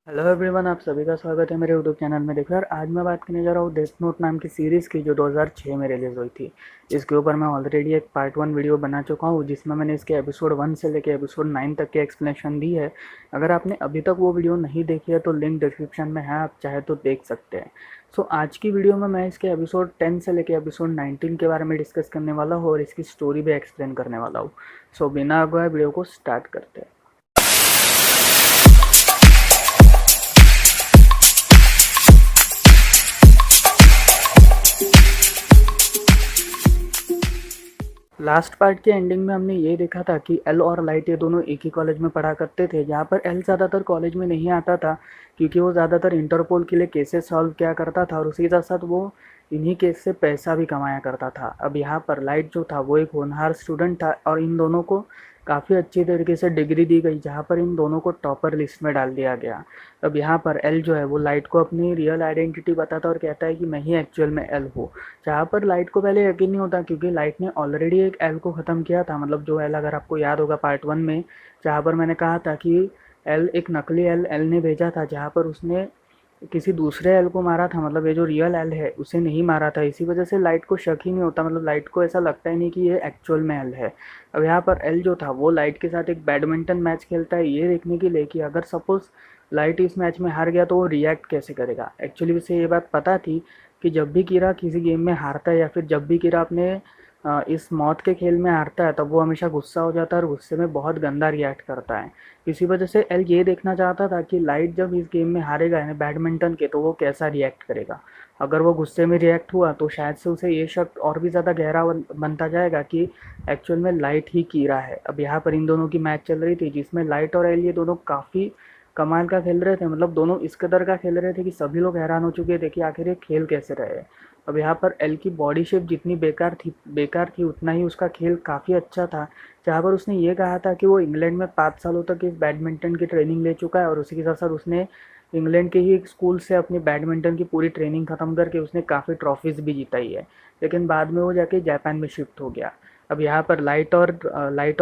Hello everyone, आप सभी का स्वागत है मेरे यूट्यूब चैनल में। देखो यार, आज मैं बात करने जा रहा हूँ डेथ नोट नाम की सीरीज़ की, जो 2006 में रिलीज़ हुई थी। इसके ऊपर मैं ऑलरेडी एक पार्ट 1 वीडियो बना चुका हूँ, जिसमें मैंने इसके एपिसोड 1 से लेकर एपिसोड 9 तक की एक्सप्लेनेशन दी है। अगर आपने अभी तक वो वीडियो नहीं देखी है तो लिंक डिस्क्रिप्शन में है, आप चाहे तो देख सकते हैं। सो आज की वीडियो में मैं इसके एपिसोड 10 से लेकर एपिसोड 19 के बारे में डिस्कस करने वाला हूँ और इसकी स्टोरी भी एक्सप्लेन करने वाला हूँ। सो बिना आगे वीडियो को स्टार्ट करते हैं। लास्ट पार्ट के एंडिंग में हमने ये देखा था कि एल और लाइट ये दोनों एक ही कॉलेज में पढ़ा करते थे, जहाँ पर एल ज़्यादातर कॉलेज में नहीं आता था क्योंकि वो ज़्यादातर इंटरपोल के लिए केसेस सॉल्व किया करता था और उसी के साथ साथ वो इन्हीं केस से पैसा भी कमाया करता था। अब यहाँ पर लाइट जो था वो एक होनहार स्टूडेंट था और इन दोनों को काफ़ी अच्छी तरीके से डिग्री दी गई, जहाँ पर इन दोनों को टॉपर लिस्ट में डाल दिया गया। अब यहाँ पर एल जो है वो लाइट को अपनी रियल आइडेंटिटी बताता है और कहता है कि मैं ही एक्चुअल में एल हूँ। जहाँ पर लाइट को पहले यकीन नहीं होता क्योंकि लाइट ने ऑलरेडी एक एल को ख़त्म किया था। मतलब जो एल, अगर आपको याद होगा पार्ट 1 में, जहाँ पर मैंने कहा था कि एल एक नकली एल ने भेजा था, जहाँ पर उसने किसी दूसरे एल को मारा था। मतलब ये जो रियल एल है उसे नहीं मारा था। इसी वजह से लाइट को शक ही नहीं होता, मतलब लाइट को ऐसा लगता ही नहीं कि ये एक्चुअल में एल है। अब यहाँ पर एल जो था वो लाइट के साथ एक बैडमिंटन मैच खेलता है, ये देखने के लिए कि अगर सपोज़ लाइट इस मैच में हार गया तो वो रिएक्ट कैसे करेगा। एक्चुअली उसे ये बात पता थी कि जब भी कीरा किसी गेम में हारता है या फिर जब भी कीरा अपने इस मौत के खेल में हारता है, तब वो हमेशा गुस्सा हो जाता है और गुस्से में बहुत गंदा रिएक्ट करता है। इसी वजह से एल ये देखना चाहता था कि लाइट जब इस गेम में हारेगा यानी बैडमिंटन के, तो वो कैसा रिएक्ट करेगा। अगर वो गुस्से में रिएक्ट हुआ तो शायद से उसे ये शक और भी ज़्यादा गहरा बनता जाएगा कि एक्चुअल में लाइट ही कीरा है। अब यहाँ पर इन दोनों की मैच चल रही थी, जिसमें लाइट और एल ये दोनों काफ़ी कमाल का खेल रहे थे। मतलब दोनों इस कदर का खेल रहे थे कि सभी लोग हैरान हो चुके थे कि आखिर ये खेल कैसे रहे। अब यहाँ पर एल की बॉडी शेप जितनी बेकार थी उतना ही उसका खेल काफ़ी अच्छा था। जहाँ पर उसने ये कहा था कि वो इंग्लैंड में 5 सालों तक इस बैडमिंटन की ट्रेनिंग ले चुका है और उसी के साथ साथ उसने इंग्लैंड के ही एक स्कूल से अपनी बैडमिंटन की पूरी ट्रेनिंग ख़त्म करके उसने काफ़ी ट्रॉफीज़ भी जिताई है। लेकिन बाद में वो जाके जापान में शिफ्ट हो गया। अब यहाँ पर लाइट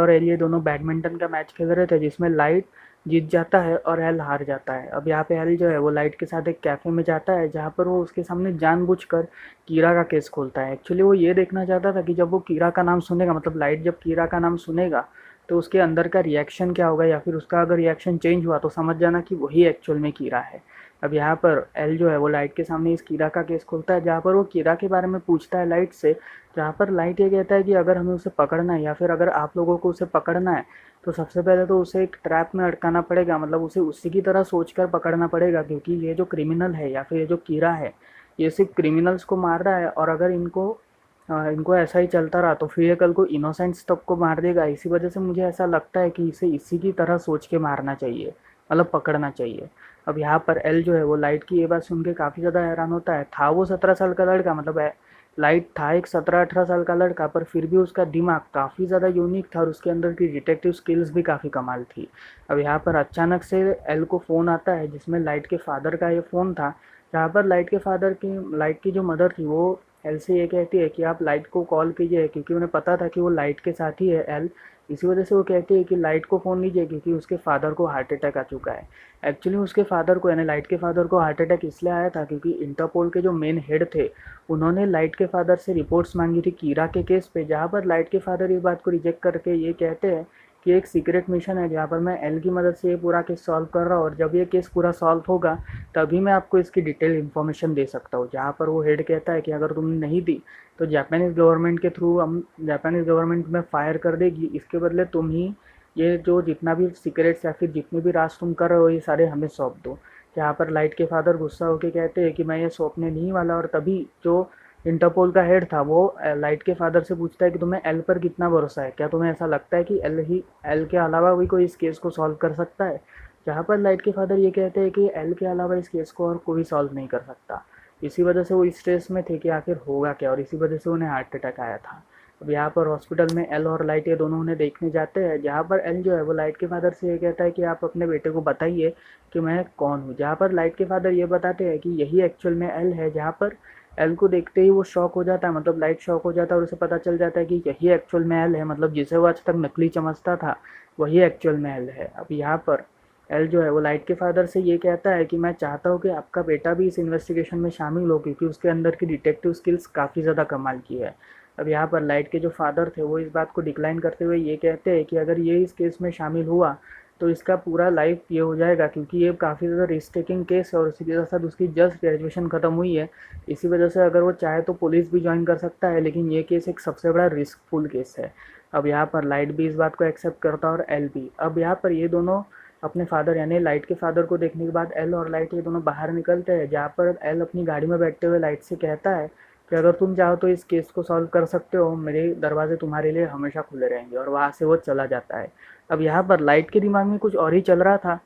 और एल ये दोनों बैडमिंटन का मैच खेल रहे थे, जिसमें लाइट जीत जाता है और एल हार जाता है। अब यहाँ पे एल जो है वो लाइट के साथ एक कैफ़े में जाता है, जहाँ पर वो उसके सामने जानबूझकर कीरा का केस खोलता है। एक्चुअली वो ये देखना चाहता था कि जब वो कीरा का नाम सुनेगा, मतलब लाइट जब कीरा का नाम सुनेगा, तो उसके अंदर का रिएक्शन क्या होगा, या फिर उसका अगर रिएक्शन चेंज हुआ तो समझ जाना कि वही एक्चुअल में कीरा है। अब यहाँ पर एल जो है वो लाइट के सामने इस कीरा का केस खोलता है, जहाँ पर वो कीरा के बारे में पूछता है लाइट से। जहाँ पर लाइट ये कहता है कि अगर हमें उसे पकड़ना है या फिर अगर आप लोगों को उसे पकड़ना है, तो सबसे पहले तो उसे एक ट्रैप में अटकाना पड़ेगा। मतलब उसे उसी की तरह सोचकर पकड़ना पड़ेगा, क्योंकि ये जो क्रिमिनल है या फिर ये जो कीड़ा है, ये सिर्फ क्रिमिनल्स को मार रहा है। और अगर इनको ऐसा ही चलता रहा तो फिर ये कल को इनोसेंट्स तक को मार देगा। इसी वजह से मुझे ऐसा लगता है कि इसे इसी की तरह सोच के मारना चाहिए, मतलब पकड़ना चाहिए। अब यहाँ पर एल जो है वो लाइट की ये बात सुन के काफ़ी ज़्यादा हैरान होता है। था वो 17 साल का लड़का, मतलब लाइट था एक 17-18 साल का लड़का, पर फिर भी उसका दिमाग काफ़ी ज़्यादा यूनिक था और उसके अंदर की डिटेक्टिव स्किल्स भी काफ़ी कमाल थी। अब यहाँ पर अचानक से एल को फ़ोन आता है, जिसमें लाइट के फादर का ये फ़ोन था। जहाँ पर लाइट की जो मदर थी वो एल से ये कहती है कि आप लाइट को कॉल कीजिए, क्योंकि उन्हें पता था कि वो लाइट के साथ ही है एल। इसी वजह से वो कहती है कि लाइट को फ़ोन लीजिए, क्योंकि उसके फादर को हार्ट अटैक आ चुका है। एक्चुअली उसके फादर को, यानी लाइट के फादर को हार्ट अटैक इसलिए आया था क्योंकि इंटरपोल के जो मेन हेड थे, उन्होंने लाइट के फादर से रिपोर्ट्स मांगी थी कीरा के केस पे। जहाँ पर लाइट के फादर इस बात को रिजेक्ट करके ये कहते हैं कि एक सीक्रेट मिशन है जहाँ पर मैं एल की मदद से ये पूरा केस सॉल्व कर रहा हूँ, और जब ये केस पूरा सॉल्व होगा तभी मैं आपको इसकी डिटेल इन्फॉर्मेशन दे सकता हूँ। जहाँ पर वो हेड कहता है कि अगर तुमने नहीं दी तो जापानीज़ गवर्नमेंट के थ्रू हम जापानीज़ गवर्नमेंट में फायर कर देगी। इसके बदले तुम ही ये जो जितना भी सीक्रेट्स या फिर जितने भी राज तुम कर रहे हो ये सारे हमें सौंप दो। यहाँ पर लाइट के फादर गुस्सा होकर कहते हैं कि मैं ये सौंपने नहीं वाला। और तभी जो इंटरपोल का हेड था वो लाइट के फादर से पूछता है कि तुम्हें एल पर कितना भरोसा है, क्या तुम्हें ऐसा लगता है कि एल के अलावा भी कोई इस केस को सॉल्व कर सकता है। जहाँ पर लाइट के फादर ये कहते हैं कि एल के अलावा इस केस को और कोई सॉल्व नहीं कर सकता। इसी वजह से वो इस स्ट्रेस में थे कि आखिर होगा क्या, और इसी वजह से उन्हें हार्ट अटैक आया था। अब यहाँ पर हॉस्पिटल में एल और लाइट ये दोनों उन्हें देखने जाते हैं। जहाँ पर एल जो है वो लाइट के फादर से ये कहता है कि आप अपने बेटे को बताइए कि मैं कौन हूँ। जहाँ पर लाइट के फादर ये बताते हैं कि यही एक्चुअल में एल है। जहाँ पर एल को देखते ही वो शॉक हो जाता है, मतलब लाइट शॉक हो जाता है और उसे पता चल जाता है कि यही एक्चुअल में एल है। मतलब जिसे वो आज तक नकली समझता था वही एक्चुअल में एल है। अब यहाँ पर एल जो है वो लाइट के फादर से ये कहता है कि मैं चाहता हूँ कि आपका बेटा भी इस इन्वेस्टिगेशन में शामिल हो, क्योंकि उसके अंदर की डिटेक्टिव स्किल्स काफ़ी ज़्यादा कमाल की है। अब यहाँ पर लाइट के जो फादर थे वो इस बात को डिक्लाइन करते हुए ये कहते हैं कि अगर ये इस केस में शामिल हुआ तो इसका पूरा लाइफ ये हो जाएगा, क्योंकि ये काफ़ी ज़्यादा रिस्क टेकिंग केस है और उसी के साथ उसकी जस्ट ग्रेजुएशन ख़त्म हुई है। इसी वजह से अगर वो चाहे तो पुलिस भी ज्वाइन कर सकता है, लेकिन ये केस एक सबसे बड़ा रिस्कफुल केस है। अब यहाँ पर लाइट भी इस बात को एक्सेप्ट करता है और एल भी। अब यहाँ पर ये दोनों अपने फादर यानी लाइट के फादर को देखने के बाद एल और लाइट ये दोनों बाहर निकलते हैं, जहाँ पर एल अपनी गाड़ी में बैठते हुए लाइट से कहता है कि अगर तुम चाहो तो इस केस को सॉल्व कर सकते हो, मेरे दरवाजे तुम्हारे लिए हमेशा खुले रहेंगे, और वहाँ से वो चला जाता है। अब यहाँ पर लाइट के दिमाग में कुछ और ही चल रहा था।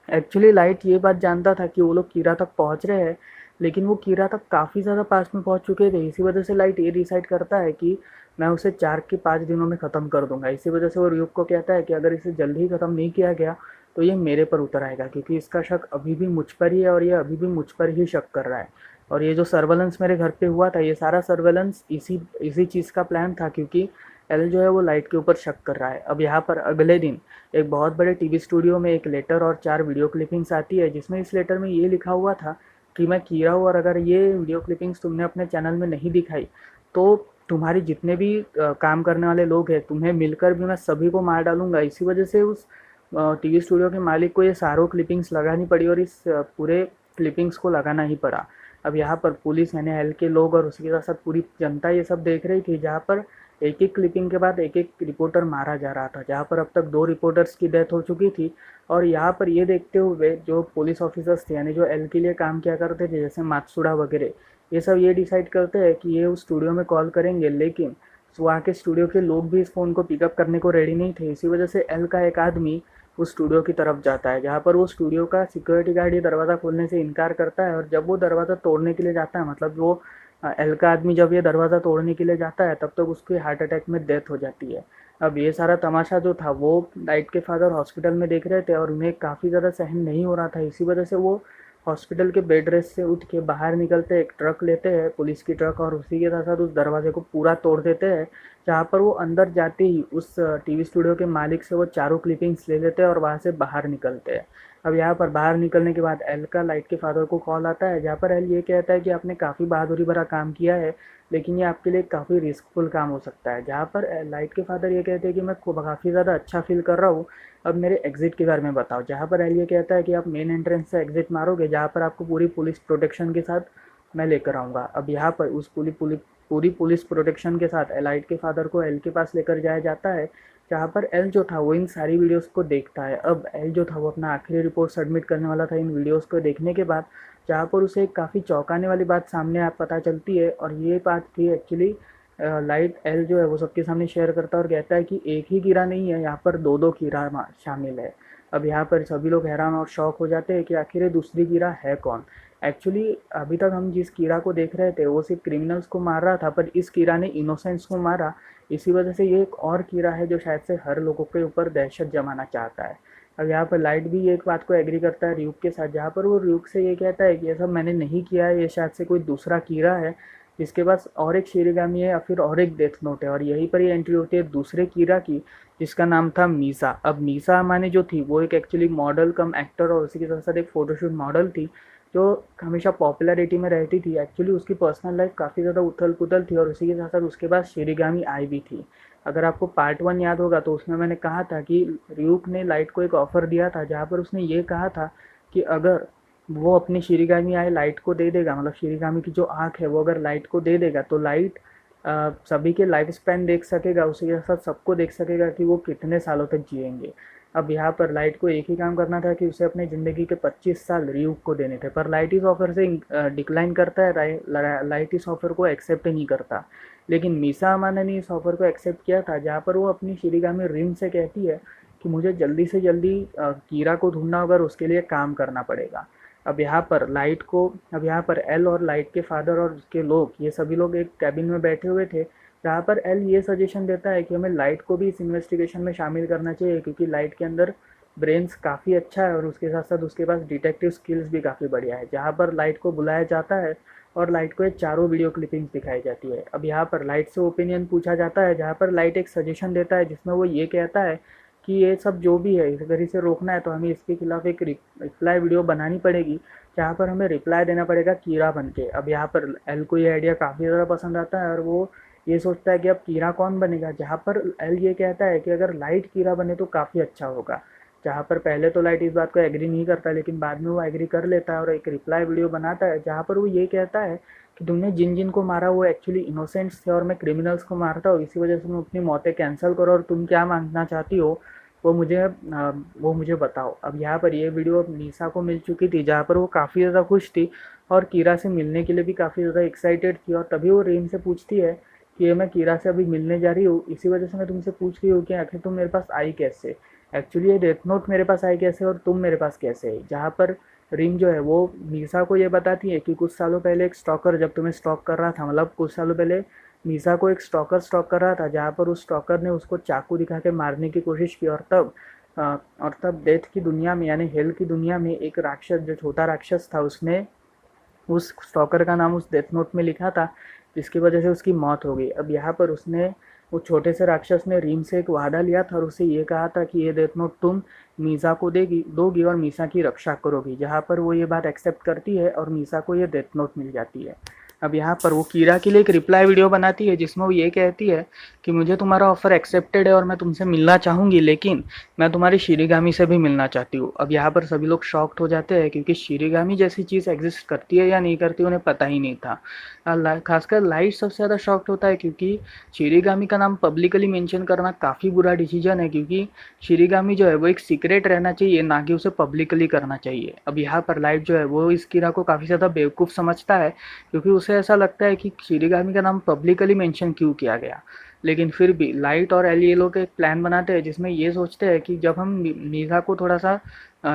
एक्चुअली लाइट ये बात जानता था कि वो लोग कीरा तक पहुँच रहे हैं, लेकिन वो कीरा तक काफ़ी ज़्यादा पास में पहुँच चुके थे। इसी वजह से लाइट ये डिसाइड करता है कि मैं उसे 4 के 5 दिनों में ख़त्म कर दूंगा। इसी वजह से वो र्यूक को कहता है कि अगर इसे जल्दी ही ख़त्म नहीं किया गया तो ये मेरे पर उतर आएगा, क्योंकि इसका शक अभी भी मुझ पर ही है और ये अभी भी मुझ पर ही शक कर रहा है। और ये जो सर्वेलेंस मेरे घर पे हुआ था, ये सारा सर्वेलेंस इसी इसी चीज़ का प्लान था, क्योंकि एल जो है वो लाइट के ऊपर शक कर रहा है। अब यहाँ पर अगले दिन एक बहुत बड़े टीवी स्टूडियो में एक लेटर और 4 वीडियो क्लिपिंग्स आती है, जिसमें इस लेटर में ये लिखा हुआ था कि मैं कीरा हूँ और अगर ये वीडियो क्लिपिंग्स तुमने अपने चैनल में नहीं दिखाई तो तुम्हारे जितने भी काम करने वाले लोग हैं तुम्हें मिलकर भी मैं सभी को मार डालूंगा। इसी वजह से उस टीवी स्टूडियो के मालिक को ये सारों क्लिपिंग्स लगानी पड़ी और इस पूरे क्लिपिंग्स को लगाना ही पड़ा। अब यहाँ पर पुलिस यानी एल के लोग और उसके साथ साथ पूरी जनता ये सब देख रही थी, जहाँ पर एक एक क्लिपिंग के बाद एक एक रिपोर्टर मारा जा रहा था, जहाँ पर अब तक 2 रिपोर्टर्स की डेथ हो चुकी थी। और यहाँ पर ये देखते हुए जो पुलिस ऑफिसर्स थे यानी जो एल के लिए काम किया करते थे, जैसे मात्सुडा वगैरह, ये सब ये डिसाइड करते हैं कि ये उस स्टूडियो में कॉल करेंगे, लेकिन वहाँ के स्टूडियो के लोग भी इस फ़ोन को पिकअप करने को रेडी नहीं थे। इसी वजह से एल का एक आदमी उस स्टूडियो की तरफ जाता है, जहाँ पर वो स्टूडियो का सिक्योरिटी गार्ड ये दरवाज़ा खोलने से इनकार करता है, और जब वो दरवाज़ा तोड़ने के लिए जाता है, मतलब वो एल का आदमी जब ये दरवाज़ा तोड़ने के लिए जाता है, तब तक उसकी हार्ट अटैक में डेथ हो जाती है। अब ये सारा तमाशा जो था वो लाइट के फादर हॉस्पिटल में देख रहे थे और उन्हें काफ़ी ज़्यादा सहन नहीं हो रहा था। इसी वजह से वो हॉस्पिटल के बेड रेस्ट से उठ के बाहर निकलते, एक ट्रक लेते हैं, पुलिस की ट्रक, और उसी के साथ साथ उस दरवाजे को पूरा तोड़ देते हैं, जहाँ पर वो अंदर जाते ही उस टीवी स्टूडियो के मालिक से वो चारों क्लिपिंग्स ले लेते हैं और वहाँ से बाहर निकलते हैं। अब यहाँ पर बाहर निकलने के बाद एल का लाइट के फादर को कॉल आता है, जहाँ पर एल ये कहता है कि आपने काफ़ी बहादुरी भरा काम किया है, लेकिन ये आपके लिए काफ़ी रिस्कफुल काम हो सकता है। जहाँ पर लाइट के फादर ये कहते हैं कि मैं काफ़ी ज़्यादा अच्छा फील कर रहा हूँ, अब मेरे एग्जिट के बारे में बताओ। जहाँ पर एल ये कहता है कि आप मेन एंट्रेंस से एग्जिट मारोगे, जहाँ पर आपको पूरी पुलिस प्रोटेक्शन के साथ मैं लेकर आऊँगा। अब यहाँ पर उस पूरी पुलिस प्रोटेक्शन के साथ लाइट के फादर को एल के पास लेकर जाया जाता है, जहाँ पर एल जो था वो इन सारी वीडियोस को देखता है। अब एल जो था वो अपना आखिरी रिपोर्ट सबमिट करने वाला था इन वीडियोस को देखने के बाद, जहाँ पर उसे एक काफ़ी चौंकाने वाली बात सामने आप पता चलती है, और ये बात थी एक्चुअली लाइट एल जो है वो सबके सामने शेयर करता है और कहता है कि एक ही कीड़ा नहीं है, यहाँ पर 2-2 कीड़ा शामिल है। अब यहाँ पर सभी लोग हैरान और शॉक हो जाते हैं कि आखिर ये दूसरी कीड़ा है कौन। एक्चुअली अभी तक हम जिस कीड़ा को देख रहे थे वो सिर्फ क्रिमिनल्स को मार रहा था, पर इस कीड़ा ने इनोसेंट्स को मारा। इसी वजह से ये एक और कीड़ा है जो शायद से हर लोगों के ऊपर दहशत जमाना चाहता है। अब यहाँ पर लाइट भी एक बात को एग्री करता है र्यूक के साथ, जहाँ पर वो र्यूक से ये कहता है कि ये सब मैंने नहीं किया है, ये शायद से कोई दूसरा कीड़ा है जिसके पास और एक शिरिगामी है या फिर और एक डेथ नोट है। और यहीं पर ये एंट्री होती है दूसरे कीड़ा की, जिसका नाम था मीसा। अब मीसा माने जो थी वो एक एक्चुअली मॉडल कम एक्टर और उसी के साथ साथ एक फ़ोटोशूट मॉडल थी, जो हमेशा पॉपुलैरिटी में रहती थी। एक्चुअली उसकी पर्सनल लाइफ काफ़ी ज़्यादा उथल पुथल थी और उसी के साथ साथ उसके पास शिरिगामी आई भी थी। अगर आपको पार्ट 1 याद होगा तो उसमें मैंने कहा था कि र्यूक ने लाइट को एक ऑफ़र दिया था, जहाँ पर उसने ये कहा था कि अगर वो अपनी शिरिगामी आए लाइट को दे देगा, मतलब शिरिगामी की जो आँख है वो अगर लाइट को दे देगा तो लाइट सभी के लाइफ स्पैन देख सकेगा, उसी के साथ सबको देख सकेगा कि वो कितने सालों तक जिएंगे। अब यहाँ पर लाइट को एक ही काम करना था कि उसे अपनी ज़िंदगी के 25 साल र्यूक को देने थे, पर लाइट इस ऑफ़र से डिक्लाइन करता है, लाइट इस ऑफ़र को एक्सेप्ट नहीं करता। लेकिन मीसा अमाना ने इस ऑफ़र को एक्सेप्ट किया था, जहाँ पर वो अपनी शिरिगामी रिन से कहती है कि मुझे जल्दी से जल्दी कीरा को ढूंढना होगा और उसके लिए काम करना पड़ेगा। अब यहाँ पर एल और लाइट के फादर और उसके लोग, ये सभी लोग एक कैबिन में बैठे हुए थे, जहाँ पर एल ये सजेशन देता है कि हमें लाइट को भी इस इन्वेस्टिगेशन में शामिल करना चाहिए, क्योंकि लाइट के अंदर ब्रेन्स काफ़ी अच्छा है और उसके साथ साथ उसके पास डिटेक्टिव स्किल्स भी काफ़ी बढ़िया है। जहाँ पर लाइट को बुलाया जाता है और लाइट को ये चारों वीडियो क्लिपिंग्स दिखाई जाती है। अब यहाँ पर लाइट से ओपिनियन पूछा जाता है, जहाँ पर लाइट एक सजेशन देता है जिसमें वो ये कहता है कि ये सब जो भी है अगर इसे रोकना है तो हमें इसके खिलाफ एक रिप्लाई वीडियो बनानी पड़ेगी, जहाँ पर हमें रिप्लाई देना पड़ेगा कीरा बन के। अब यहाँ पर एल को ये आइडिया काफ़ी ज़्यादा पसंद आता है और वो ये सोचता है कि अब कीरा कौन बनेगा, जहाँ पर एल ये कहता है कि अगर लाइट कीरा बने तो काफ़ी अच्छा होगा। जहाँ पर पहले तो लाइट इस बात को एग्री नहीं करता, लेकिन बाद में वो एग्री कर लेता है और एक रिप्लाई वीडियो बनाता है, जहाँ पर वो ये कहता है कि तुमने जिन जिन को मारा वो एक्चुअली इनोसेंट्स थे और मैं क्रिमिनल्स को मारता हूँ, इसी वजह से तुम अपनी मौतें कैंसिल करो और तुम क्या मांगना चाहती हो वो मुझे बताओ। अब यहाँ पर ये वीडियो मीसा को मिल चुकी थी, जहाँ पर वो काफ़ी ज़्यादा खुश थी और कीरा से मिलने के लिए भी काफ़ी ज़्यादा एक्साइटेड थी। और तभी वो रीम से पूछती है कि ये मैं कीरा से अभी मिलने जा रही हूँ, इसी वजह से मैं तुमसे पूछ रही हूँ कि आखिर तुम मेरे पास आई कैसे, एक्चुअली ये डेथ नोट मेरे पास आई कैसे और तुम मेरे पास कैसे है। जहाँ पर रिंग जो है वो मीसा को ये बताती है कि कुछ सालों पहले एक स्टॉकर जब तुम्हें स्टॉक कर रहा था, मतलब कुछ सालों पहले मीसा को एक स्टॉक कर रहा था, जहाँ पर उस स्टॉकर ने उसको चाकू दिखा के मारने की कोशिश की। और तब डेथ की दुनिया में यानी हेल की दुनिया में एक राक्षस, जो छोटा राक्षस था, उसने उस स्टॉकर का नाम उस डेथ नोट में लिखा था, जिसकी वजह से उसकी मौत हो गई। अब यहाँ पर उसने वो छोटे से राक्षस ने रीम से एक वादा लिया था और उसे ये कहा था कि ये डेथ नोट तुम मीसा को दोगी और मीसा की रक्षा करोगी, जहाँ पर वो ये बात एक्सेप्ट करती है और मीसा को ये डेथ नोट मिल जाती है। अब यहाँ पर वो कीरा के लिए एक रिप्लाई वीडियो बनाती है, जिसमें वो ये कहती है कि मुझे तुम्हारा ऑफर एक्सेप्टेड है और मैं तुमसे मिलना चाहूँगी, लेकिन मैं तुम्हारी शिरीगामी से भी मिलना चाहती हूँ। अब यहाँ पर सभी लोग शॉक्ड हो जाते हैं, क्योंकि शिरीगामी जैसी चीज़ एग्जिस्ट करती है या नहीं करती उन्हें पता ही नहीं था। खासकर लाइट सबसे ज़्यादा शॉक्ड होता है, क्योंकि शिरीगामी का नाम पब्लिकली मेंशन करना काफ़ी बुरा डिसीजन है, क्योंकि शिरीगामी जो है वो एक सीक्रेट रहना चाहिए, ना कि उसे पब्लिकली करना चाहिए। अब यहाँ पर लाइट जो है वो इस कीरा को काफ़ी ज़्यादा बेवकूफ़ समझता है, क्योंकि उसे ऐसा लगता है कि शिरीगामी का नाम पब्लिकली मेंशन क्यों किया गया। लेकिन फिर भी लाइट और एल ये लोग एक प्लान बनाते हैं, जिसमें ये सोचते हैं कि जब हम मीसा को थोड़ा सा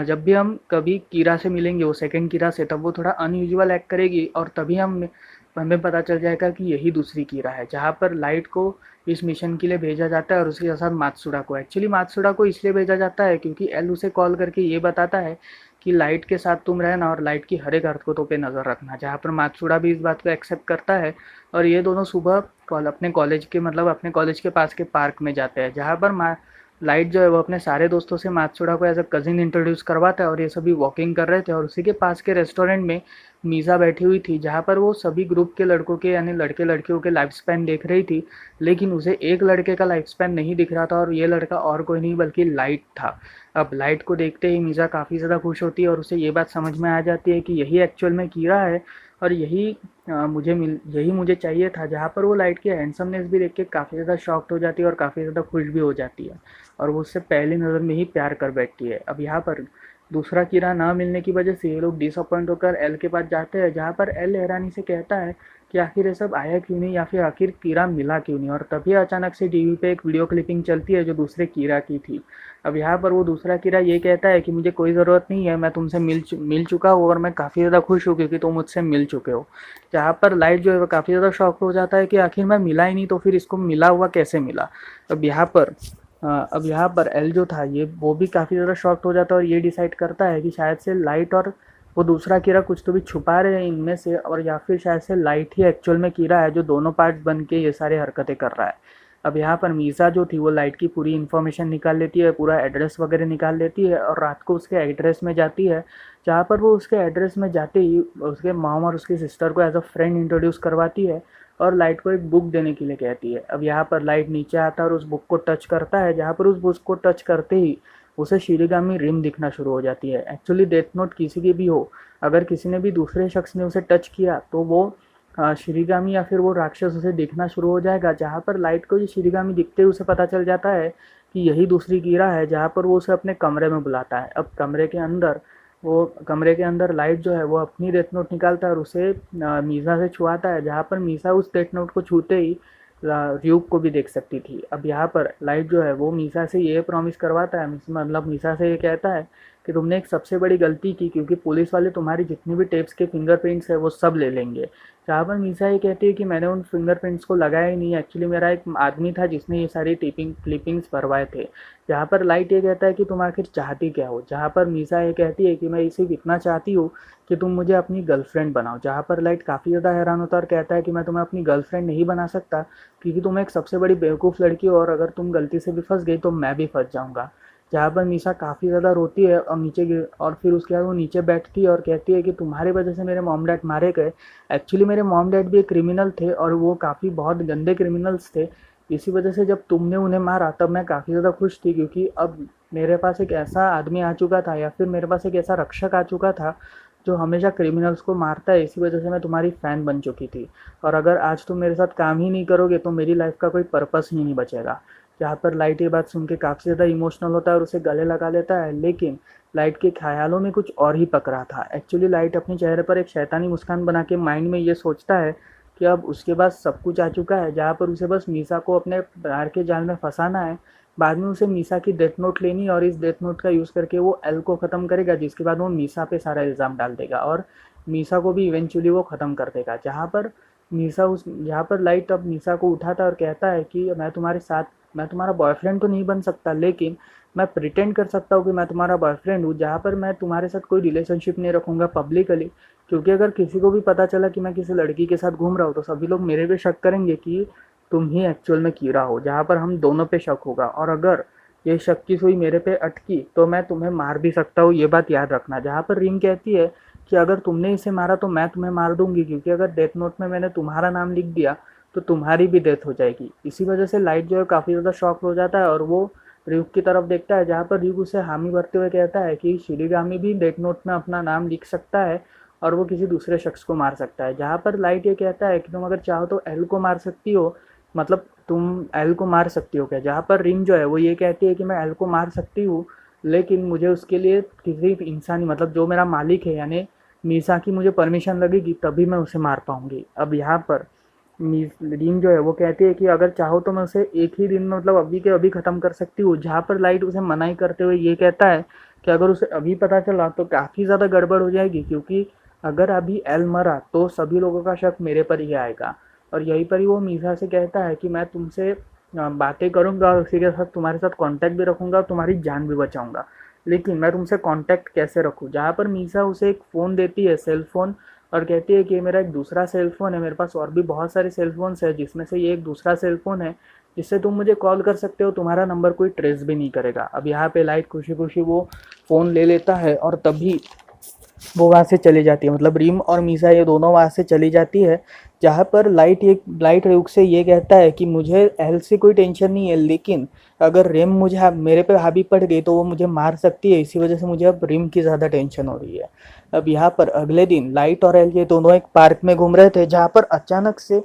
जब भी हम कभी कीरा से मिलेंगे, वो सेकंड कीरा से, तब वो थोड़ा अनयूजुअल एक्ट करेगी और तभी हमें पता चल जाएगा कि यही दूसरी कीरा है। जहाँ पर लाइट को इस मिशन के लिए भेजा जाता है और उसके साथ मात्सुडा को। एक्चुअली मात्सुडा को इसलिए भेजा जाता है क्योंकि एल उसे कॉल करके ये बताता है कि लाइट के साथ तुम रहना और लाइट की हर एक हरकतों पे नज़र रखना, जहाँ पर मात्सुडा भी इस बात को एक्सेप्ट करता है। और ये दोनों सुबह अपने कॉलेज के पास के पार्क में जाते हैं, जहाँ पर लाइट जो है वो अपने सारे दोस्तों से मात्सुडा को एज अ कज़िन इंट्रोड्यूस करवाता है और ये सभी वॉकिंग कर रहे थे और उसी के पास के रेस्टोरेंट में मीज़ा बैठी हुई थी, जहाँ पर वो सभी ग्रुप के लड़कों के यानी लड़के लड़कियों के लाइफ स्पैन देख रही थी। लेकिन उसे एक लड़के का लाइफ स्पैन नहीं दिख रहा था और ये लड़का और कोई नहीं बल्कि लाइट था। अब लाइट को देखते ही मीज़ा काफ़ी ज़्यादा खुश होती है और उसे ये बात समझ में आ जाती है कि यही एक्चुअल में कीरा है और यही मुझे चाहिए था। जहाँ पर वो लाइट की हैंडसमनेस भी देख के काफ़ी ज़्यादा शॉक्ड हो जाती है और काफ़ी ज़्यादा खुश भी हो जाती है और वो उससे पहली नज़र में ही प्यार कर बैठती है। अब यहाँ पर दूसरा कीड़ा ना मिलने की वजह से ये लोग डिसअपॉइंट होकर एल के पास जाते हैं, जहाँ पर एल हैरानी से कहता है कि आखिर ये सब आया क्यों नहीं या फिर आखिर कीड़ा मिला क्यों नहीं। और तभी अचानक से टीवी पे एक वीडियो क्लिपिंग चलती है जो दूसरे कीड़ा की थी। अब यहाँ पर वो दूसरा कीड़ा ये कहता है कि मुझे कोई ज़रूरत नहीं है, मैं तुमसे मिल चुका हूँ और मैं काफ़ी ज़्यादा खुश हूँ क्योंकि तुम मुझसे मिल चुके हो। जहाँ पर लाइट जो है वो काफ़ी ज़्यादा शॉक हो जाता है कि आखिर मैं मिला ही नहीं तो फिर इसको मिला हुआ कैसे मिला। अब यहाँ पर एल जो था ये वो भी काफ़ी ज़्यादा शॉक्ड हो जाता है और ये डिसाइड करता है कि शायद से लाइट और वो दूसरा कीड़ा कुछ तो भी छुपा रहे हैं इनमें से, और या फिर शायद से लाइट ही एक्चुअल में कीड़ा है जो दोनों पार्ट्स बन के ये सारे हरकतें कर रहा है। अब यहाँ पर मीसा जो थी वो लाइट की पूरी इन्फॉर्मेशन निकाल लेती है, पूरा एड्रेस वगैरह निकाल लेती है और रात को उसके एड्रेस में जाती है, जहाँ पर वो उसके एड्रेस में जाते ही उसके मॉम और उसकी सिस्टर को एज अ फ्रेंड इंट्रोड्यूस करवाती है और लाइट को एक बुक देने के लिए कहती है। अब यहाँ पर लाइट नीचे आता है और उस बुक को टच करता है, जहाँ पर उस बुक को टच करते ही उसे शिरीगामी रिम दिखना शुरू हो जाती है। एक्चुअली डेथ नोट किसी की भी हो, अगर किसी ने भी दूसरे शख्स ने उसे टच किया तो वो शिरीगामी या फिर वो राक्षस उसे देखना शुरू हो जाएगा। जहाँ पर लाइट को ये शिरीगामी दिखते ही उसे पता चल जाता है कि यही दूसरी कीड़ा है, जहाँ पर वो उसे अपने कमरे में बुलाता है। अब कमरे के अंदर लाइट जो है वो अपनी डेथ नोट निकालता है और उसे मीसा से छुआता है, जहाँ पर मीसा उस डेथ नोट को छूते ही र्यूक को भी देख सकती थी। अब यहाँ पर लाइट जो है वो मीसा से ये प्रॉमिस करवाता है, मतलब मीसा से ये कहता है कि तुमने एक सबसे बड़ी गलती की, क्योंकि पुलिस वाले तुम्हारी जितनी भी टेप्स के फिंगरप्रिंट्स है वो सब ले लेंगे। जहाँ पर मीसा ये कहती है कि मैंने उन फिंगरप्रिंट्स को लगाया ही नहीं, एक्चुअली मेरा एक आदमी था जिसने ये सारी टिपिंग क्लिपिंग्स भरवाए थे। जहाँ पर लाइट ये कहता है कि तुम आखिर चाहती क्या हो। जहाँ पर मीसा ये कहती है कि मैं सिर्फ इतना चाहती हूँ कि तुम मुझे अपनी गर्लफ्रेंड बनाओ। जहाँ पर लाइट काफ़ी ज़्यादा हैरान होता है और कहता है कि मैं तुम्हें अपनी गर्लफ्रेंड नहीं बना सकता, क्योंकि तुम एक सबसे बड़ी बेवकूफ़ लड़की हो और अगर तुम गलती से भी फंस गई तो मैं भी फंस जाऊँगा। जहाँ पर मीसा काफ़ी ज़्यादा रोती है और नीचे गिर, और फिर उसके बाद वो नीचे बैठती है और कहती है कि तुम्हारी वजह से मेरे मॉम डैड मारे गए। एक्चुअली मेरे मॉम डैड भी एक क्रिमिनल थे और वो काफ़ी बहुत गंदे क्रिमिनल्स थे। इसी वजह से जब तुमने उन्हें मारा तब मैं काफ़ी ज़्यादा खुश थी, क्योंकि अब मेरे पास एक ऐसा आदमी आ चुका था, या फिर मेरे पास एक ऐसा रक्षक आ चुका था जो हमेशा क्रिमिनल्स को मारता है। इसी वजह से मैं तुम्हारी फ़ैन बन चुकी थी, और अगर आज तुम मेरे साथ काम ही नहीं करोगे तो मेरी लाइफ का कोई पर्पस ही नहीं बचेगा। जहाँ पर लाइट ये बात सुन के काफ़ी ज़्यादा इमोशनल होता है और उसे गले लगा लेता है, लेकिन लाइट के ख्यालों में कुछ और ही पक रहा था। एक्चुअली लाइट अपने चेहरे पर एक शैतानी मुस्कान बना के माइंड में ये सोचता है कि अब उसके पास सब कुछ आ चुका है, जहाँ पर उसे बस मीसा को अपने प्यार के जाल में फंसाना है। बाद में उसे मीसा की डेथ नोट लेनी और इस डेथ नोट का यूज़ करके वो एल को ख़त्म करेगा, जिसके बाद वो मीसा पे सारा इल्ज़ाम डाल देगा और मीसा को भी इवेंचुअली वो ख़त्म कर देगा। जहाँ पर लाइट अब मीसा को उठाता है और कहता है कि मैं तुम्हारा बॉयफ्रेंड तो नहीं बन सकता, लेकिन मैं प्रिटेंड कर सकता हूँ कि मैं तुम्हारा बॉयफ्रेंड हूँ। जहाँ पर मैं तुम्हारे साथ कोई रिलेशनशिप नहीं रखूँगा पब्लिकली, क्योंकि अगर किसी को भी पता चला कि मैं किसी लड़की के साथ घूम रहा हूँ तो सभी लोग मेरे पे शक करेंगे कि तुम ही एक्चुअल में कीड़ा हो। जहाँ पर हम दोनों पे शक होगा, और अगर ये शक की सुई मेरे पे अटकी तो मैं तुम्हें मार भी सकता हूँ, ये बात याद रखना। जहाँ पर रिम कहती है कि अगर तुमने इसे मारा तो मैं तुम्हें मार दूंगी, क्योंकि अगर डेथ नोट में मैंने तुम्हारा नाम लिख दिया तो तुम्हारी भी डेथ हो जाएगी। इसी वजह से लाइट जो है काफ़ी ज़्यादा शॉक हो जाता है और वो र्यूक की तरफ देखता है, जहाँ पर र्यूक उसे हामी भरते हुए कहता है कि शिरीगामी भी डेथ नोट में अपना नाम लिख सकता है और वो किसी दूसरे शख्स को मार सकता है। जहाँ पर लाइट ये कहता है कि तुम अगर चाहो तो एल को मार सकती हो, मतलब तुम एल को मार सकती हो क्या। जहाँ पर रिम जो है वो ये कहती है कि मैं एल को मार सकती हूँ, लेकिन मुझे उसके लिए किसी इंसानी, मतलब जो मेरा मालिक है यानी मीसा की मुझे परमिशन लगेगी तभी मैं उसे मार पाऊंगी। अब यहाँ पर रीम जो है वो कहती है कि अगर चाहो तो मैं उसे एक ही दिन में, मतलब अभी के अभी ख़त्म कर सकती हूँ। जहाँ पर लाइट उसे मनाही करते हुए ये कहता है कि अगर उसे अभी पता चला तो काफ़ी ज़्यादा गड़बड़ हो जाएगी, क्योंकि अगर अभी एल मरा तो सभी लोगों का शक मेरे पर ही आएगा। और यहीं पर ही वो मीसा से कहता है कि मैं तुमसे बातें करूँगा और उसी के साथ तुम्हारे साथ कांटेक्ट भी रखूँगा और तुम्हारी जान भी बचाऊँगा, लेकिन मैं तुमसे कांटेक्ट कैसे रखूँ। जहाँ पर मीसा उसे एक फ़ोन देती है, सेल फ़ोन, और कहती है कि ये मेरा एक दूसरा सेल फ़ोन है, मेरे पास और भी बहुत सारे सेल फ़ोन्स हैं जिसमें से ये एक दूसरा सेल फ़ोन है जिससे तुम मुझे कॉल कर सकते हो, तुम्हारा नंबर कोई ट्रेस भी नहीं करेगा। अब यहाँ पे लाइट खुशी खुशी वो फ़ोन ले लेता है और तभी वो वहाँ से चली जाती है, मतलब रिम और मीसा ये दोनों वहाँ से चली जाती है। जहाँ पर लाइट रुक से ये कहता है कि मुझे एल से कोई टेंशन नहीं है, लेकिन अगर रिम मेरे पे हावी पड़ गई तो वो मुझे मार सकती है, इसी वजह से मुझे अब रिम की ज़्यादा टेंशन हो रही है। अब यहाँ पर अगले दिन लाइट और एल ये दोनों एक पार्क में घूम रहे थे, जहाँ पर अचानक से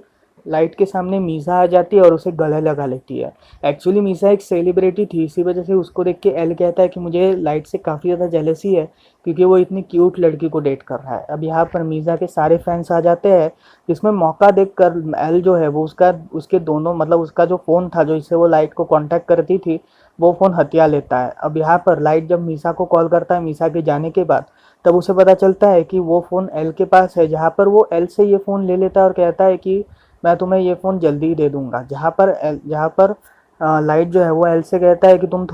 लाइट के सामने मीसा आ जाती है और उसे गले लगा लेती है। एक्चुअली मीसा एक सेलिब्रिटी थी, इसी वजह से उसको देख के एल कहता है कि मुझे लाइट से काफ़ी ज़्यादा जेलसी है, क्योंकि वो इतनी क्यूट लड़की को डेट कर रहा है। अब यहाँ पर मीसा के सारे फैंस आ जाते हैं, जिसमें मौका देखकर एल जो है वो उसके दोनों, मतलब उसका जो फ़ोन था जो इससे वो लाइट को कांटेक्ट करती थी, वो फ़ोन हथिया लेता है। अब यहाँ पर लाइट जब मीसा को कॉल करता है मीसा के जाने के बाद, तब उसे पता चलता है कि वो फ़ोन एल के पास है। जहाँ पर वो एल से ये फ़ोन ले लेता है और कहता है कि मैं तुम्हें ये फ़ोन जल्दी ही दे दूंगा। जहाँ पर लाइट जो है वो एल से कहता है कि तुम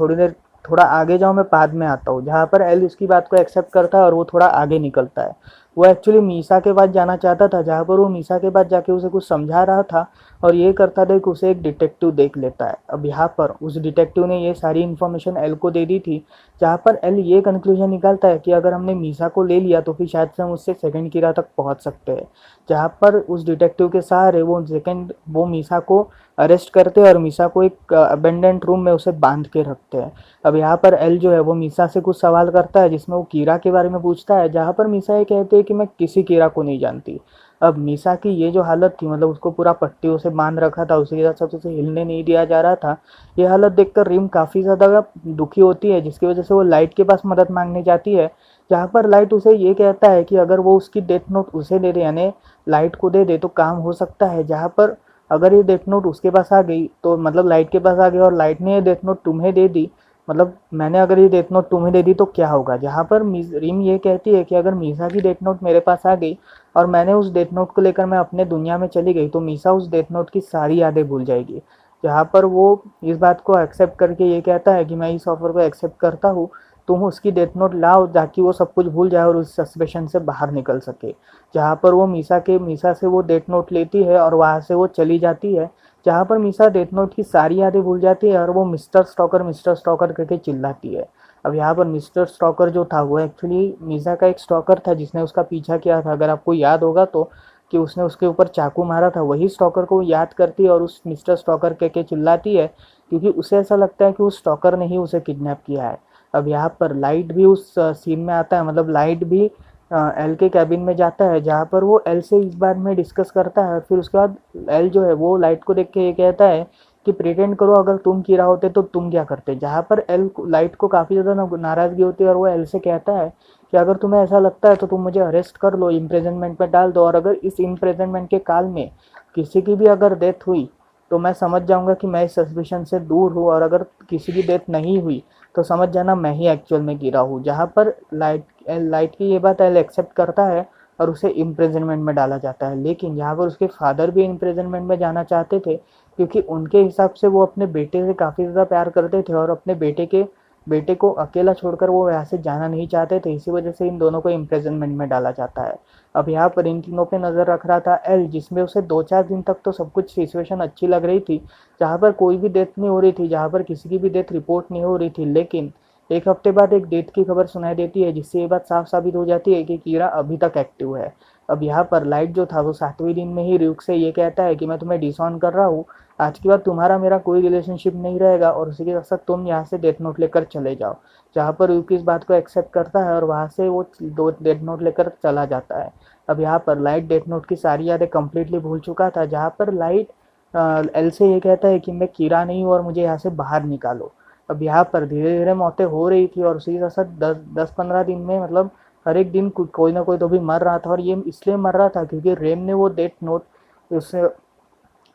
थोड़ा आगे जाओ, मैं बाद में आता हूँ। जहाँ पर एल उसकी बात को एक्सेप्ट करता है और वो थोड़ा आगे निकलता है। वो एक्चुअली मीसा के पास जाना चाहता था, जहाँ पर वो मीसा के पास जाके उसे कुछ समझा रहा था और ये करता था कि उसे एक डिटेक्टिव देख लेता है। अब यहाँ पर उस डिटेक्टिव ने ये सारी इन्फॉर्मेशन एल को दे दी थी, जहाँ पर एल ये कंक्लूजन निकालता है कि अगर हमने मीसा को ले लिया तो फिर शायद से हम उससे सेकंड कीरा तक पहुँच सकते हैं। जहाँ पर उस डिटेक्टिव के सहारे वो मीसा को अरेस्ट करते हैं और मीसा को एक अबेंडेंट रूम में उसे बांध के रखते हैं। अब यहाँ पर एल जो है वो मीसा से कुछ सवाल करता है, जिसमें वो कीरा के बारे में पूछता है, जहाँ पर मीसा ये कहती है कि मैं किसी कीरा को नहीं जानती। अब मीसा की ये जो हालत थी, मतलब उसको पूरा पट्टियों से बांध रखा था, उसी के साथ उसे हिलने नहीं दिया जा रहा था, ये हालत देखकर रिम काफ़ी ज़्यादा दुखी होती है, जिसकी वजह से वो लाइट के पास मदद मांगने जाती है। जहाँ पर लाइट उसे ये कहता है कि अगर वो उसकी डेथ नोट उसे दे दे, यानी लाइट को दे दे, तो काम हो सकता है। जहाँ पर अगर ये डेथ नोट उसके पास आ गई तो मतलब लाइट के पास आ गई और लाइट ने ये डेथ नोट तुम्हें दे दी, मतलब मैंने अगर ये डेथ नोट तुम्हें दे दी तो क्या होगा। जहाँ पर रिम ये कहती है कि अगर मीसा की डेथ नोट मेरे पास आ गई और मैंने उस डेथ नोट को लेकर मैं अपने दुनिया में चली गई तो मीसा उस डेथ नोट की सारी यादें भूल जाएगी। जहाँ पर वो इस बात को एक्सेप्ट करके ये कहता है कि मैं इस ऑफर को एक्सेप्ट करता हूँ, तुम उसकी डेथ नोट लाओ ताकि वो सब कुछ भूल जाए और उस सस्पेशन से बाहर निकल सके। जहाँ पर वो मीसा से वो डेथ नोट लेती है और वहाँ से वो चली जाती है। जहाँ पर मीसा डेथ नोट की सारी यादें भूल जाती है और वो मिस्टर स्टॉकर करके चिल्लाती है। अब यहाँ पर मिस्टर स्टॉकर जो था वो एक्चुअली मीसा का एक स्टॉकर था जिसने उसका पीछा किया था, अगर आपको याद होगा तो, कि उसने उसके ऊपर चाकू मारा था। वही स्टॉकर को याद करती है और उस मिस्टर स्टॉकर के चिल्लाती है, क्योंकि उसे ऐसा लगता है कि उस स्टॉकर ने ही उसे किडनैप किया है। अब यहाँ पर लाइट भी उस सीन में आता है, मतलब लाइट भी एल के कैबिन में जाता है जहाँ पर वो एल से इस बारे में डिस्कस करता है। फिर उसके बाद एल जो है वो लाइट को देख के ये कहता है कि प्रिटेंड करो अगर तुम कीड़ा होते तो तुम क्या करते। जहाँ पर एल लाइट को काफ़ी ज़्यादा नाराज़गी होती है और वो एल से कहता है कि अगर तुम्हें ऐसा लगता है तो तुम मुझे अरेस्ट कर लो, इम्प्रिजनमेंट में डाल दो, और अगर इस इम्प्रिजनमेंट के काल में किसी की भी अगर डेथ हुई तो मैं समझ जाऊंगा कि मैं इस सस्पिशन से दूर हूँ, और अगर किसी की डेथ नहीं हुई तो समझ जाना मैं ही एक्चुअल में गिरा हूँ। जहाँ पर लाइट की ये बात एल एक्सेप्ट करता है और उसे इम्प्रिजनमेंट में डाला जाता है। लेकिन यहाँ पर उसके फादर भी इम्प्रिजनमेंट में जाना चाहते थे, क्योंकि उनके हिसाब से वो अपने बेटे से काफ़ी ज़्यादा प्यार करते थे और अपने बेटे को अकेला छोड़कर वो यहाँ से जाना नहीं चाहते थे। इसी वजह से इन दोनों को इम्प्रिजनमेंट में डाला जाता है। अब यहाँ पर इन तीनों पे नज़र रख रहा था एल, जिसमें उसे 2-4 दिन तक तो सब कुछ सिचुएशन अच्छी लग रही थी, जहाँ पर कोई भी डेथ नहीं हो रही थी, जहाँ पर किसी की भी डेथ रिपोर्ट नहीं हो रही थी। लेकिन एक हफ्ते बाद एक डेथ की खबर सुनाई देती है, जिससे ये बात साफ साबित हो जाती है कि कीड़ा अभी तक एक्टिव है। अब यहाँ पर लाइट जो था वो 7वें दिन में ही र्यूक से ये कहता है कि मैं तुम्हें डिसऑन कर रहा हूँ, आज के बाद तुम्हारा मेरा कोई रिलेशनशिप नहीं रहेगा और उसी के साथ तुम यहाँ से डेथ नोट लेकर चले जाओ। जहाँ पर र्यूक इस बात को एक्सेप्ट करता है और वहाँ से वो दो डेथ नोट लेकर चला जाता है। अब यहाँ पर लाइट डेथ नोट की सारी यादें कंप्लीटली भूल चुका था। जहाँ पर लाइट एल से ये कहता है कि मैं कीड़ा नहीं हूँ और मुझे यहाँ से बाहर निकालो। अब यहाँ पर धीरे धीरे मौतें हो रही थी और उसी के साथ 10-15 दिन में, मतलब हर एक दिन कोई ना कोई तो भी मर रहा था। और ये इसलिए मर रहा था क्योंकि उससे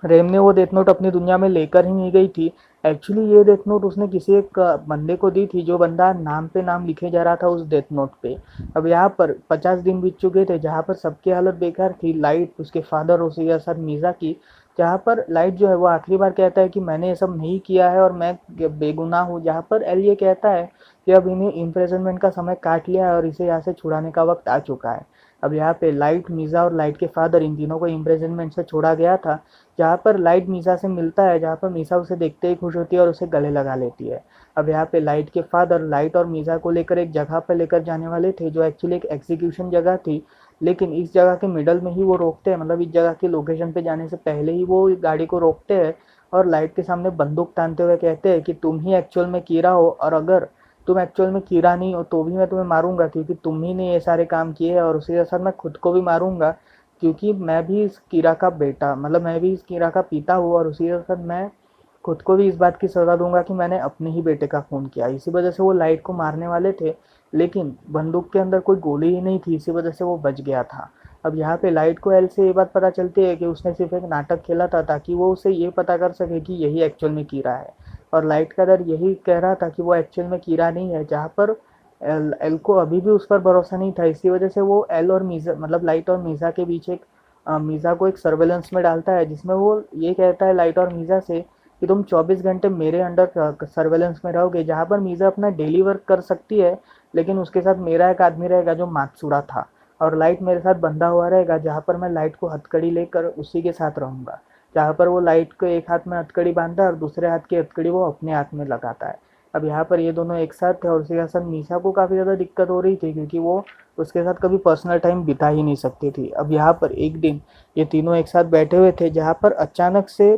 रेम ने वो डेथ नोट अपनी दुनिया में लेकर ही नहीं गई थी। एक्चुअली ये डेथ नोट उसने किसी एक बंदे को दी थी, जो बंदा नाम पे नाम लिखे जा रहा था उस डेथ नोट पे। अब यहाँ पर 50 दिन बीत चुके थे, जहाँ पर सबकी हालत बेकार थी, लाइट, उसके फादर, उसी के साथ मीज़ा की। जहाँ पर लाइट जो है वो आखिरी बार कहता है कि मैंने ये सब नहीं किया है और मैं बेगुनाह हूँ। जहाँ पर एल ये कहता है कि अब इन्हें इम्प्रिजनमेंट का समय काट लिया है और इसे यहाँ से छुड़ाने का वक्त आ चुका है। अब यहाँ पे लाइट, मीज़ा और लाइट के फादर, इन तीनों को इम्प्रिजनमेंट से छोड़ा गया था। जहाँ पर लाइट मीसा से मिलता है, जहाँ पर मीसा उसे देखते ही खुश होती है और उसे गले लगा लेती है। अब यहाँ पे लाइट के फादर लाइट और मीसा को लेकर एक जगह पर लेकर जाने वाले थे, जो एक्चुअली एक एग्जीक्यूशन जगह थी। लेकिन इस जगह के मिडल में ही वो रोकते हैं, मतलब इस जगह की लोकेशन पे जाने से पहले ही वो गाड़ी को रोकते हैं और लाइट के सामने बंदूक तानते हुए कहते हैं कि तुम ही एक्चुअल में कीड़ा हो, और अगर तुम एक्चुअल में कीड़ा नहीं हो तो भी मैं तुम्हें मारूंगा, क्योंकि तुम ही ने ये सारे काम किए हैं। और उसी के साथ मैं खुद को भी मारूंगा, क्योंकि मैं भी इस कीड़ा का बेटा, मतलब मैं भी इस कीड़ा का पिता हूँ, और उसी के साथ मैं खुद को भी इस बात की सज़ा दूंगा कि मैंने अपने ही बेटे का खून किया। इसी वजह से वो लाइट को मारने वाले थे, लेकिन बंदूक के अंदर कोई गोली ही नहीं थी, इसी वजह से वो बच गया था। अब यहाँ पे लाइट को एल से ये बात पता चलती है कि उसने सिर्फ एक नाटक खेला था ताकि वो उसे ये पता कर सके कि यही एक्चुअल में कीड़ा है। और लाइट का डर यही कह रहा था कि वो एक्चुअल में कीड़ा नहीं है। जहाँ पर एल को अभी भी उस पर भरोसा नहीं था, इसी वजह से वो एल और मीज़ा, मतलब लाइट और मीज़ा के बीच एक मीज़ा को एक सर्वेलेंस में डालता है, जिसमें वो ये कहता है लाइट और मीज़ा से कि तुम 24 घंटे मेरे अंडर सर्वेलेंस में रहोगे। जहाँ पर मीज़ा अपना डेली वर्क कर सकती है, लेकिन उसके साथ मेरा एक आदमी रहेगा जो मात्सुरा था, और लाइट मेरे साथ बंधा हुआ रहेगा, जहाँ पर मैं लाइट को हथकड़ी लेकर उसी के साथ रहूँगा। जहाँ पर वो लाइट को एक हाथ में हथकड़ी बांधता है और दूसरे हाथ की हथकड़ी वो अपने हाथ में लगाता है। अब यहाँ पर ये दोनों एक साथ थे और उसी के साथ मीसा को काफ़ी ज़्यादा दिक्कत हो रही थी, क्योंकि वो उसके साथ कभी पर्सनल टाइम बिता ही नहीं सकती थी। अब यहाँ पर एक दिन ये तीनों एक साथ बैठे हुए थे, जहाँ पर अचानक से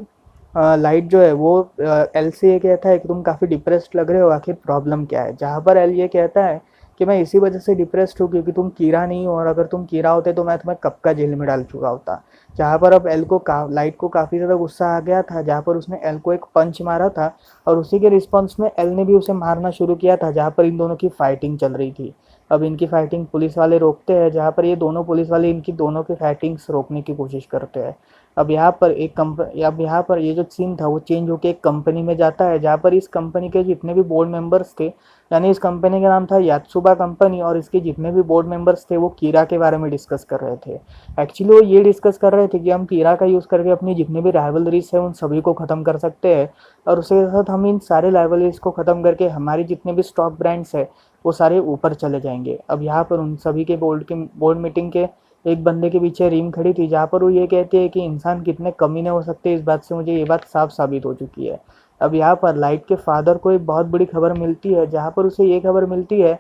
लाइट जो है वो एल से ये कहता है कि तुम काफ़ी डिप्रेस्ड लग रहे हो, आखिर प्रॉब्लम क्या है। जहाँ पर एल ये कहता है कि मैं इसी वजह से डिप्रेस्ड हूँ क्योंकि तुम कीड़ा नहीं हो, और अगर तुम कीड़ा होते तो मैं तुम्हें कब का जेल में डाल चुका होता। जहाँ पर अब लाइट को काफ़ी ज़्यादा गुस्सा आ गया था, जहाँ पर उसने एल को एक पंच मारा था और उसी के रिस्पॉन्स में एल ने भी उसे मारना शुरू किया था, जहाँ पर इन दोनों की फाइटिंग चल रही थी। अब इनकी फाइटिंग पुलिस वाले रोकते हैं, जहाँ पर ये दोनों पुलिस वाले इनकी दोनों की फाइटिंग्स रोकने की कोशिश करते हैं। अब यहाँ पर ये जो सीन था वो चेंज होकर एक कंपनी में जाता है, जहाँ पर इस कंपनी के जितने भी बोर्ड मेंबर्स थे, यानी इस कंपनी का नाम था यात्सुबा कंपनी, और इसके जितने भी बोर्ड मेंबर्स थे वो कीरा के बारे में डिस्कस कर रहे थे। एक्चुअली वो ये डिस्कस कर रहे थे कि हम कीरा का यूज़ करके अपनी जितने भी राइवलरीज है उन सभी को ख़त्म कर सकते हैं, और उसके साथ हम इन सारे राइवलरीज को ख़त्म करके हमारी जितने भी स्टॉक ब्रांड्स है वो सारे ऊपर चले जाएंगे। अब यहाँ पर उन सभी के बोर्ड मीटिंग के एक बंदे के पीछे रीम खड़ी थी, जहाँ पर वो ये कहती है कि इंसान कितने कमीने हो सकते हैं, इस बात से मुझे ये बात साफ साबित हो चुकी है। अब यहाँ पर लाइट के फादर को एक बहुत बड़ी खबर मिलती है, जहाँ पर उसे ये खबर मिलती है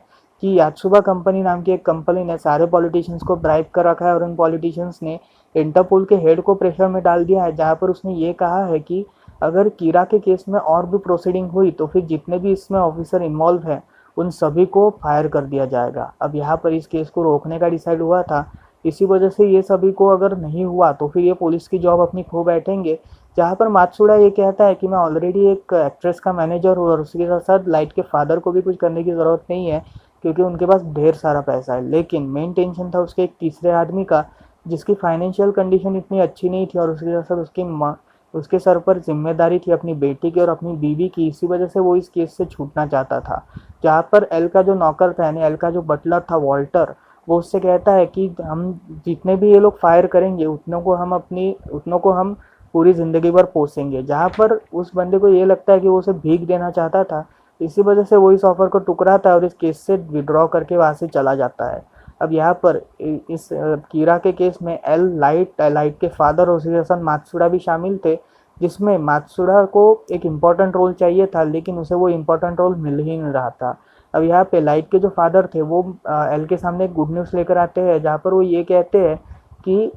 कि यात्सुबा कंपनी नाम की एक कंपनी ने सारे पॉलिटिशियंस को ब्राइब कर रखा है, और उन पॉलिटिशियंस ने इंटरपोल के हेड को प्रेशर में डाल दिया है, जहाँ पर उसने ये कहा है कि अगर कीरा के केस में और भी प्रोसीडिंग हुई तो फिर जितने भी इसमें ऑफिसर इन्वॉल्व हैं उन सभी को फायर कर दिया जाएगा। अब यहाँ पर इस केस को रोकने का डिसाइड हुआ था, इसी वजह से ये सभी को अगर नहीं हुआ तो फिर ये पुलिस की जॉब अपनी खो बैठेंगे। जहाँ पर मात्सुडा ये कहता है कि मैं ऑलरेडी एक एक्ट्रेस का मैनेजर हूँ, और उसके साथ साथ लाइट के फादर को भी कुछ करने की ज़रूरत नहीं है क्योंकि उनके पास ढेर सारा पैसा है। लेकिन मेन टेंशन था उसके एक तीसरे आदमी का, जिसकी फाइनेंशियल कंडीशन इतनी अच्छी नहीं थी, और उसके साथ साथ उसके सर पर जिम्मेदारी थी अपनी बेटी की और अपनी बीवी की। इसी वजह से वो इस केस से छूटना चाहता था। जहाँ पर एल का जो नौकर था, यानी एल का जो बटलर था वॉल्टर, वो उससे कहता है कि हम जितने भी ये लोग फायर करेंगे उतनों को हम पूरी ज़िंदगी भर पोसेंगे। जहाँ पर उस बंदे को ये लगता है कि वो उसे भीख देना चाहता था, इसी वजह से वो इस ऑफर को टुकराता है और इस केस से विड्रॉ करके वहाँ से चला जाता है। अब यहाँ पर इस कीरा के केस में लाइट के फादर और उसके साथ मात्सुडा भी शामिल थे, जिसमें मात्सुडा को एक इम्पोर्टेंट रोल चाहिए था, लेकिन उसे वो इम्पोर्टेंट रोल मिल ही नहीं रहा था। अब यहाँ पे लाइट के जो फादर थे वो एल के सामने एक गुड न्यूज़ लेकर आते हैं, जहाँ पर वो ये कहते हैं कि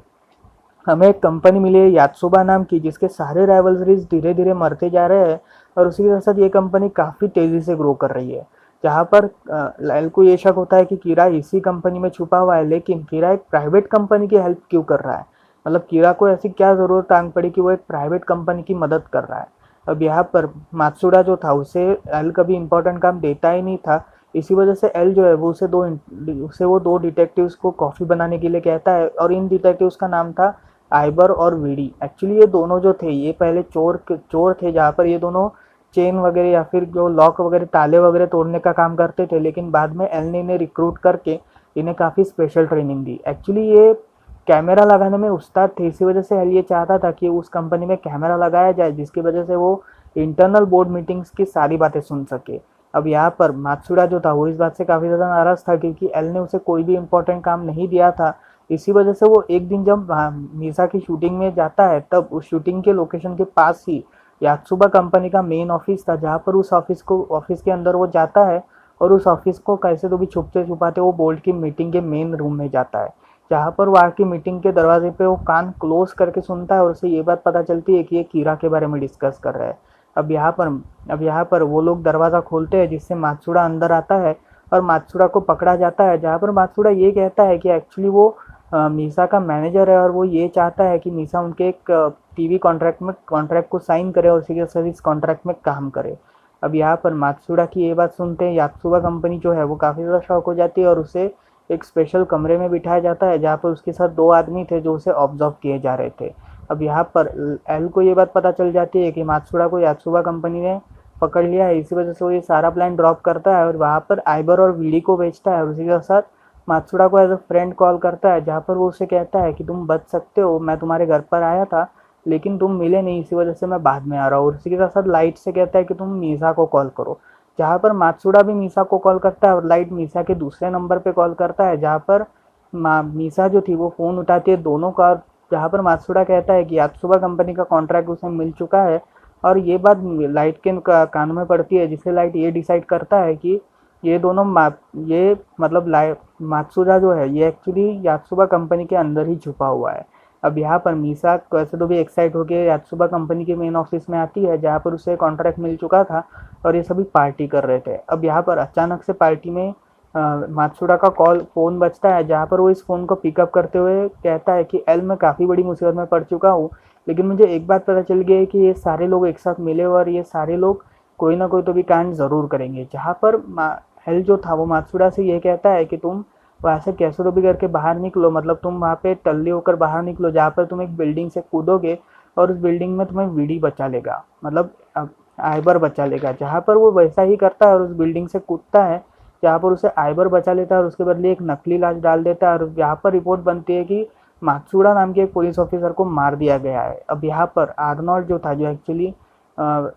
हमें एक कंपनी मिली है यात्सुबा नाम की, जिसके सारे राइवलरीज धीरे धीरे मरते जा रहे हैं, और उसी के साथ ये कंपनी काफ़ी तेज़ी से ग्रो कर रही है। जहाँ पर एल को ये शक होता है कि कीरा इसी कंपनी में छुपा हुआ है, लेकिन कीरा एक प्राइवेट कंपनी की हेल्प क्यों कर रहा है, मतलब कीरा को ऐसी क्या ज़रूरत टांग पड़ी कि वो एक प्राइवेट कंपनी की मदद कर रहा है। अब यहाँ पर मात्सुडा जो था उसे एल कभी इंपॉर्टेंट काम देता ही नहीं था, इसी वजह से एल जो है वो उसे वो दो डिटेक्टिव्स को कॉफ़ी बनाने के लिए कहता है, और इन डिटेक्टिव्स का नाम था आइबर और वीडी। एक्चुअली ये दोनों जो थे ये पहले चोर थे, जहाँ पर ये दोनों चेन वगैरह या फिर जो लॉक वगैरह ताले वगैरह तोड़ने का काम करते थे, लेकिन बाद में एल ने इन्हें रिक्रूट करके इन्हें काफ़ी स्पेशल ट्रेनिंग दी। एक्चुअली ये कैमरा लगाने में उस्ताद थे, इसी वजह से एल ये चाहता था कि उस कंपनी में कैमरा लगाया जाए, जिसकी वजह से वो इंटरनल बोर्ड मीटिंग्स की सारी बातें सुन सके। अब यहाँ पर मात्सुडा जो था वो इस बात से काफ़ी ज़्यादा नाराज़ था, क्योंकि एल ने उसे कोई भी इम्पोर्टेंट काम नहीं दिया था। इसी वजह से वो एक दिन जब मीसा की शूटिंग में जाता है, तब उस शूटिंग के लोकेशन के पास ही यात्सुबा कंपनी का मेन ऑफिस था, जहाँ पर उस ऑफिस के अंदर वो जाता है, और उस ऑफिस को कैसे तो भी छुपते छुपाते वो बोर्ड की मीटिंग के मेन रूम में जाता है, जहाँ पर वो आके मीटिंग के दरवाजे पे वो कान क्लोज करके सुनता है, और उसे ये बात पता चलती है कि ये कीरा के बारे में डिस्कस कर रहा है। अब यहाँ पर वो लोग दरवाज़ा खोलते हैं, जिससे मात्सुडा अंदर आता है और मात्सुडा को पकड़ा जाता है, जहाँ पर मात्सुडा ये कहता है कि एक्चुअली वो मीसा का मैनेजर है, और वो ये चाहता है कि मीसा उनके एक टीवी कॉन्ट्रैक्ट को साइन करे और उसी के साथ इस कॉन्ट्रैक्ट में काम करे। अब यहाँ पर मात्सुडा की ये बात सुनते हैं यात्सुबा कंपनी जो है वो काफ़ी ज़्यादा शॉक हो जाती है, और उसे एक स्पेशल कमरे में बिठाया जाता है, जहाँ पर उसके साथ दो आदमी थे जो उसे ऑब्जर्व किए जा रहे थे। अब यहाँ पर एल को ये बात पता चल जाती है कि मात्सुडा को यात्सुबा कंपनी ने पकड़ लिया है, इसी वजह से वो ये सारा प्लान ड्रॉप करता है और वहाँ पर आइबर और वीडी को भेजता है, और उसी के साथ मात्सुडा को एज अ फ्रेंड कॉल करता है, जहाँ पर वो उसे कहता है कि तुम बच सकते हो, मैं तुम्हारे घर पर आया था लेकिन तुम मिले नहीं, इसी वजह से मैं बाद में आ रहा हूँ। और इसी के साथ साथ लाइट से कहता है कि तुम मीसा को कॉल करो, जहाँ पर मात्सुडा भी मीसा को कॉल करता है, और लाइट मीसा के दूसरे नंबर पे कॉल करता है, जहाँ पर मीसा जो थी वो फ़ोन उठाती है दोनों का, जहाँ पर मात्सुडा कहता है कि यात्सुबा कंपनी का कॉन्ट्रैक्ट उसे मिल चुका है, और ये बात लाइट के कान में पड़ती है, जिससे लाइट ये डिसाइड करता है कि ये दोनों ये मतलब मात्सुडा जो है ये एक्चुअली यात्सुबा कंपनी के अंदर ही छुपा हुआ है। अब यहाँ पर मीसा कैसे तो भी एक्साइट होकर यात्सुबा कंपनी के मेन ऑफिस में आती है, जहाँ पर उसे कॉन्ट्रैक्ट मिल चुका था, और ये सभी पार्टी कर रहे थे। अब यहाँ पर अचानक से पार्टी में मात्सुडा का फ़ोन बजता है, जहाँ पर वो इस फ़ोन को पिकअप करते हुए कहता है कि एल मैं काफ़ी बड़ी मुसीबत में पड़ चुका हूँ, लेकिन मुझे एक बात पता चल गई है कि ये सारे लोग एक साथ मिले और ये सारे लोग कोई ना कोई तो भी कांड ज़रूर करेंगे। जहाँ पर एल जो था वो मात्सुडा से ये कहता है कि तुम वहाँ से कैसे तो भी करके बाहर निकलो, मतलब तुम वहाँ पे टल्ली होकर बाहर निकलो, जहाँ पर तुम एक बिल्डिंग से कूदोगे और उस बिल्डिंग में तुम्हें वीडी बचा लेगा, मतलब आइबर बचा लेगा। जहाँ पर वो वैसा ही करता है और उस बिल्डिंग से कूदता है, जहाँ पर उसे आइबर बचा लेता है और उसके बदले एक नकली लाश डाल देता है, और यहाँ पर रिपोर्ट बनती है कि मात्सुड़ा नाम के एक पुलिस ऑफिसर को मार दिया गया है। अब यहाँ पर आर्नोल्ड जो था, जो एक्चुअली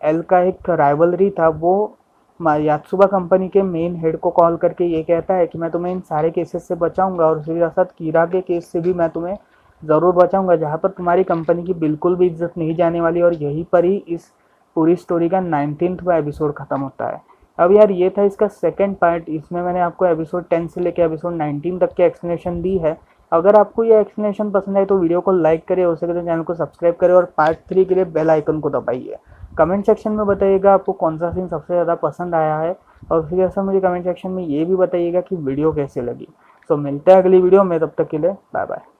एल का एक राइवलरी था, वो यात्सुबा कंपनी के मेन हेड को कॉल करके ये कहता है कि मैं तुम्हें इन सारे केसेस से बचाऊंगा और उसी के साथ कीरा के केस से भी मैं तुम्हें ज़रूर बचाऊंगा, जहाँ पर तुम्हारी कंपनी की बिल्कुल भी इज्जत नहीं जाने वाली। और यहीं पर ही इस पूरी स्टोरी का 19वां एपिसोड खत्म होता है। अब यार ये था इसका सेकंड पार्ट। इसमें मैंने आपको एपिसोड 10 से लेकर एपिसोड 19 तक की एक्सप्लेनेशन दी है। अगर आपको ये एक्सप्लेनेशन पसंद आए तो वीडियो को लाइक करें, हो सके तो चैनल को सब्सक्राइब करें और पार्ट 3 के लिए बेल आइकन को दबाइए। कमेंट सेक्शन में बताइएगा आपको कौन सा सीन सबसे ज़्यादा पसंद आया है, और फिर ऐसा मुझे कमेंट सेक्शन में ये भी बताइएगा कि वीडियो कैसे लगी। सो मिलते हैं अगली वीडियो में, तब तक के लिए बाय बाय।